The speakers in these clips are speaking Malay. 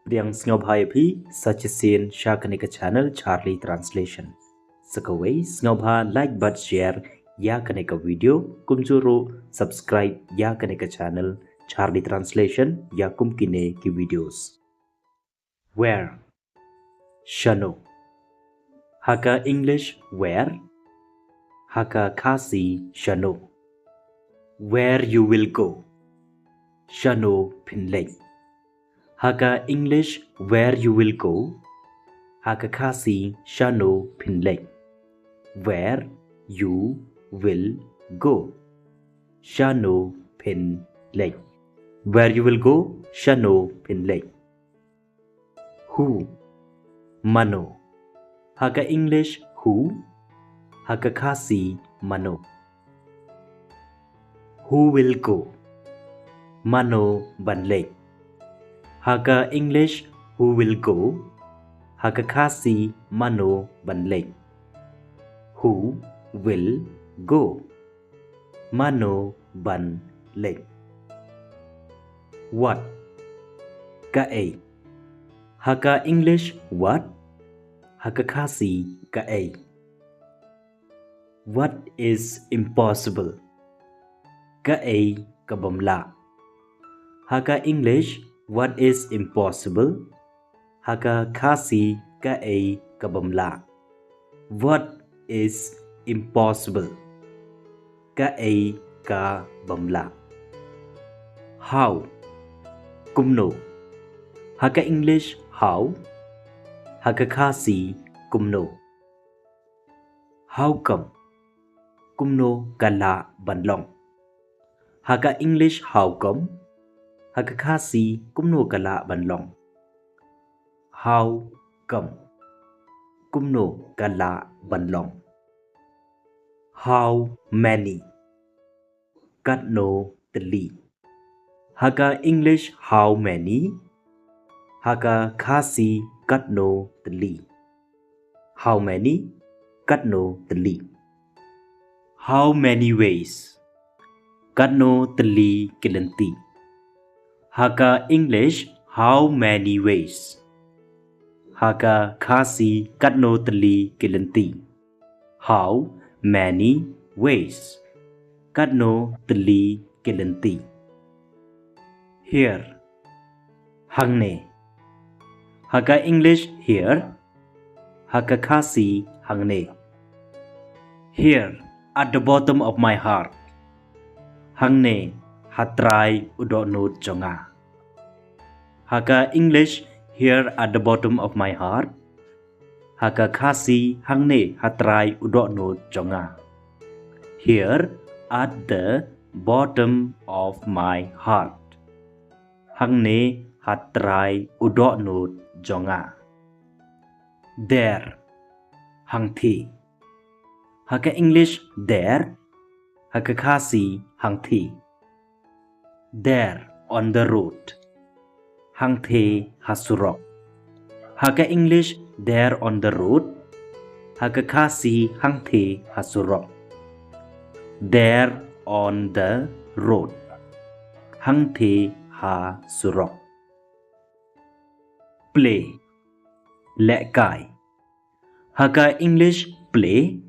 Priang Snobhai P, such a scene Shakanika channel Charlie translation. Sakawei Snobha like but share ya kaneka video kumjuro subscribe ya kaneka channel Charlie translation ya kumkine ki videos. Where? Shano. Haka English where? Haka Khasi Shano. Where you will go? Shano Pinlay. Haka English where you will go? Haka Khasi Shano Pinlay. Where you will go? Shano Pinlay. Where you will go? Shano Pinlay. Who? Mano. Haka English who? Haka Khasi Mano. Who will go? Mano Banlay. Haka English who will go? Haka Khasi Mano Banlay. Who will go? Mano Banlay. What? Kaba-8. Haka English what? Haka Khasi kaba-8. What is impossible? Kaba-8 kabamla. Haka English what is impossible? Haka Khasi kaba-8 kabamla. What is impossible? Kaba-8 kabamla. How? Kumno. Haka English how? Haka Khasi kumno. How come? Kumno kala banlong. Haka English how come? Haka Khasi kumno kala banlong. How come? Kumno kala banlong. How many? Katno tali. Haka English how many? Haka Khasi katno tali. How many? Katno tali. How many ways? Katno tali kilanti. Haka English how many ways? Haka Khasi katno tali kilanti. How many ways? Katno tali kilanti. Here. Hangne. Haka English here? Haka Khasi hangne. Here at the bottom of my heart. Hangne hatrai udonut jonga. Haka English here at the bottom of my heart. Haka Khasi hangne hatrai udonut jonga. Here at the bottom of my heart. Hangne hatrai udonut jonga. There. Hangthi. Haka English there? Haka Khasi hangthi. There on the road. Hangthi hasurok. Haka English there on the road? Haka Khasi hangthi hasurok. There on the road. Hangthi hasurok. Play. Lekai. Haka English play?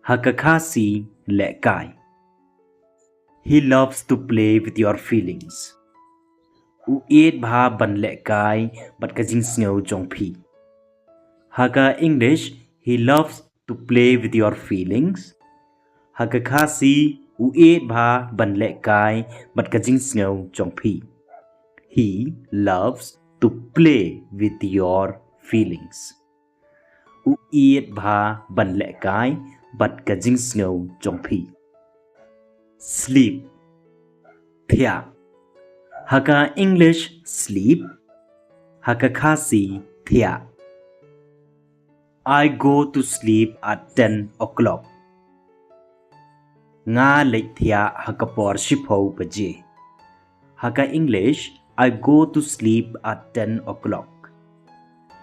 Haka Khasi lekai. He loves to play with your feelings. Uiet bha ban lekai but kajing snow jongpi. Haka English he loves to play with your feelings. Haka Khasi uiet bha ban lekai but kajing snow jongpi. He loves to play with your feelings. Uiet bha ban lekai but kajing snow jongpi. Sleep. Thia. Haka English sleep? Haka Khasi thia. I go to sleep at 10 o'clock. Nga lek thia haka por shipho baje. Haka English I go to sleep at 10 o'clock.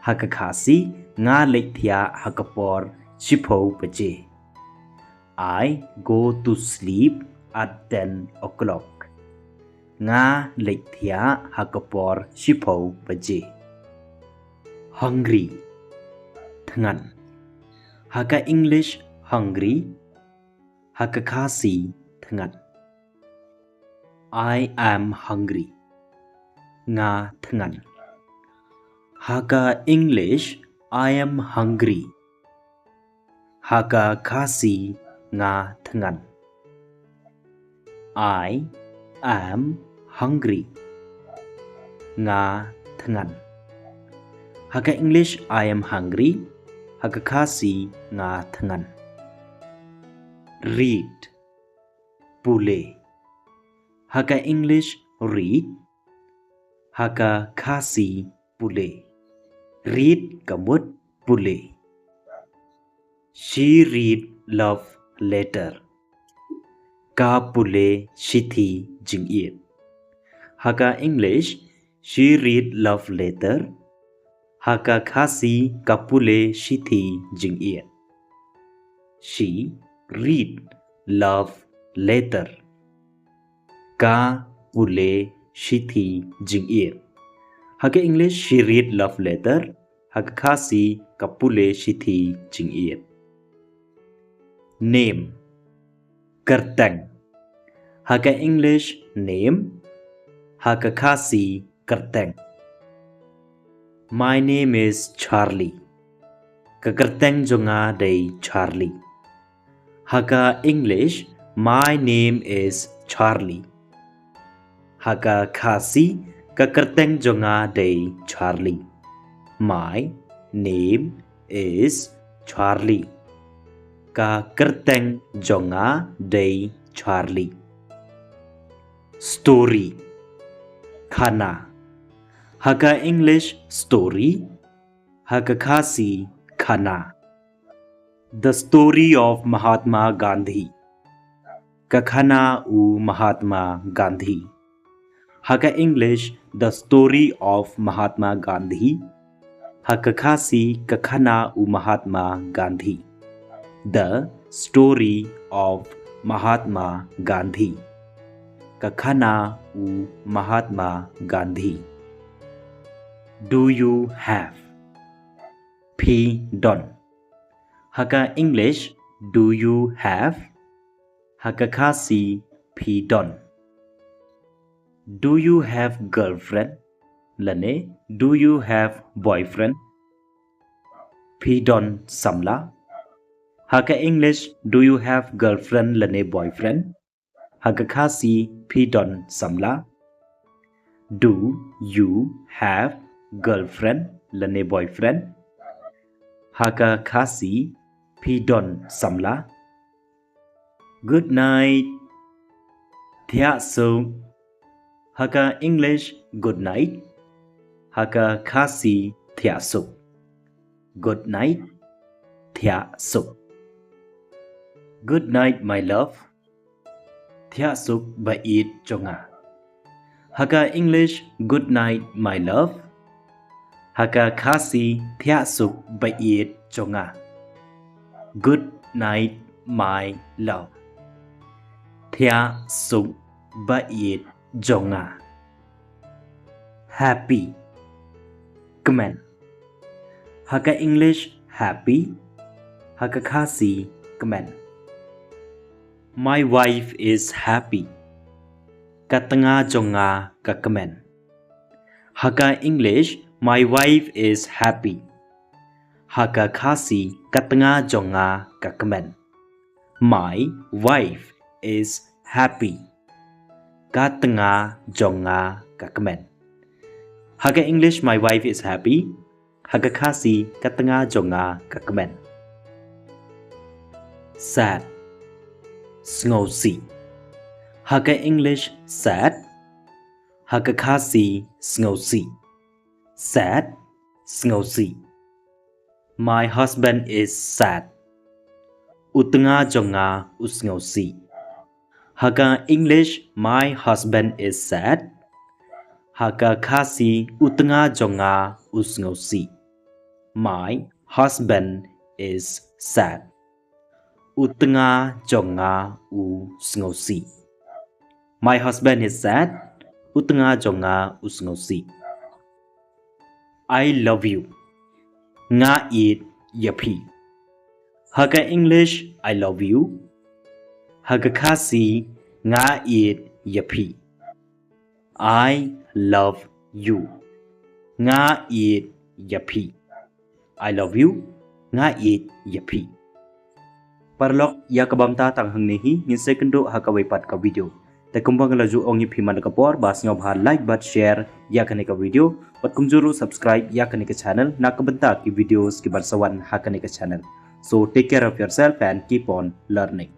Haka Khasi nga lek thia haka por shipho baje. I go to sleep at 10 o'clock. nga lek thia hakapor shipau baje. Hungry thangan. Haka English hungry. Haka Khasi thangan. I am hungry. Nga thangan. Haka English I am hungry. Haka Khasi nga thangan. I am hungry. Nga thangan. Haka English I am hungry. Haka Khasi nga thangan. Read pule. Haka English read. Haka Khasi pule. Read kamut pule. She read love letter. Ka pule shithi jingit. Haka English she read love letter. Haka Khasi kapule shithi jingit. She read love letter. Ka pule shithi jingit. Haka English she read love letter. Haka Khasi kapule shithi jingit. Name kyrteng. Haka English name. Haka Khasi kyrteng. My name is Charlie. Ka kyrteng jonga day Charlie. Haka English my name is Charlie. Haka Khasi ka kyrteng jonga day Charlie. My name is Charlie. Ka kyrteng jonga day Charlie. Story khana. Haka English story. Haka Khasi khana. The story of Mahatma Gandhi. Ka khana u Mahatma Gandhi. Haka English the story of Mahatma Gandhi. Haka Khasi ka khana u Mahatma Gandhi. The story of Mahatma Gandhi. Ka khana u Mahatma Gandhi. Do you have? P don. Haka English do you have? Haka Khasi P don. Do you have girlfriend? Lane do you have boyfriend? P don samla. Haka English do you have girlfriend lane boyfriend? Haka Khasi P don samla. Do you have girlfriend lane boyfriend? Haka Khasi P don samla. Good night. Thia sung. Haka English good night. Haka Khasi thia suk. Good night. Thia suk. Good night my love. Thia suk ba it jonga. Haka English good night my love. Haka Khasi thia suk ba it jonga. Good night my love. Thia suk ba it jonga. Happy comment. Haka English happy. Haka Khasi comment. My wife is happy. Katanga jonga ka comment. Haka English my wife is happy. Haka Khasi katanga jonga ka comment. My wife is happy. Katanga jonga ka comment. Haka English my wife is happy. Haka Khasi katanga jonga ka comment. Sad sngosi. Haka English sad. Haka Khasi sngosi. Sad sngosi. My husband is sad. Utanga jonga usngosi. Haka English my husband is sad. Haka Khasi utanga jonga usngosi. My husband is sad. Utanga jonga usngosi. My husband is sad. utanga jonga usngosi. I love you. Nga it yapi. Haga English I love you. Haga Khasi nga it yapi. I love you. Nga it yapi. I love you. Nga it yapi. Parlok ya kabamta tang hang nehi ngin sekundo Sakawei pat ka video. Ta kumbang laju ongi phiman ka por bas ngau bha like but share ya kane ka video pat kumjuru subscribe ya kane ka channel Naka bynta ki videos ki barsawan ha kane ka channel. So take care of yourself and keep on learning.